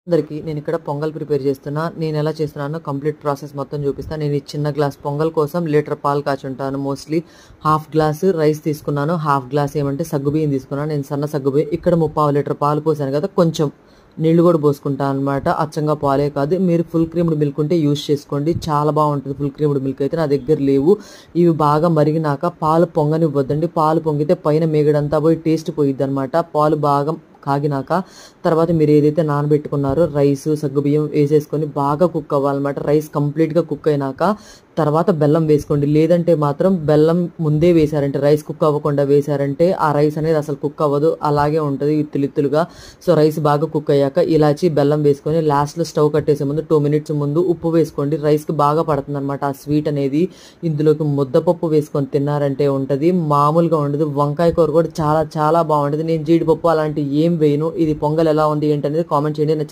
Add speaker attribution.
Speaker 1: అందరికీ నేను ఇక్కడ పొంగల్ ప్రిపేర్ చేస్తున్నా. నేను ఎలా చేస్తున్నానో కంప్లీట్ ప్రాసెస్ మొత్తం చూపిస్తాను. నేను ఈ చిన్న గ్లాస్ పొంగల్ కోసం లీటర్ పాలు కాచుంటాను. మోస్ట్లీ హాఫ్ గ్లాస్ రైస్ తీసుకున్నాను, హాఫ్ గ్లాస్ ఏమంటే సగ్గుబియ్యం తీసుకున్నాను. నేను సన్న సగ్గుబియ్యం ఇక్కడ 3/4 లీటర్ పాలు పోసాను కదా, కొంచెం నీళ్లు కూడా పోసుకుంటాను అనమాట. అచ్చంగా పాలే కాదు, మీరు ఫుల్ క్రీమ్డ్ మిల్క్ ఉంటే యూజ్ చేసుకోండి, చాలా బాగుంటుంది. ఫుల్ క్రీమ్డ్ మిల్క్ అయితే నా దగ్గర లేవు. ఇవి బాగా మరిగినాక పాలు పొంగనివ్వద్దండి. పాలు పొంగితే పైన మేగడంతా పోయి టేస్ట్ పోయిద్ది అనమాట. పాలు బాగా కాగినాక తర్వాత మీరు ఏదైతే నానబెట్టుకున్నారో రైస్ సగ్గుబియ్యం వేసేసుకొని బాగా కుక్ అవ్వాలన్నమాట. రైస్ కంప్లీట్గా కుక్ అయినాక తర్వాత బెల్లం వేసుకోండి. లేదంటే మాత్రం బెల్లం ముందే వేశారంటే, రైస్ కుక్ అవ్వకుండా వేశారంటే ఆ రైస్ అనేది అసలు కుక్ అవ్వదు, అలాగే ఉంటుంది ఇత్తులిత్తులుగా. సో రైస్ బాగా కుక్ అయ్యాక ఇలాచి బెల్లం వేసుకొని లాస్ట్లో స్టవ్ కట్టేసే ముందు 2 మినిట్స్ ముందు ఉప్పు వేసుకోండి. రైస్కి బాగా పడుతుంది అనమాట ఆ స్వీట్ అనేది. ఇందులోకి ముద్దపప్పు వేసుకొని తిన్నారంటే ఉంటుంది, మామూలుగా ఉండదు. వంకాయ కూర కూడా చాలా చాలా బాగుంటుంది. నేను జీడిపప్పు అలాంటివి ఏం వేయను. ఇది పొంగల్ ఎలా ఉంది ఏంటనేది కామెంట్ చేయండి. నచ్చింది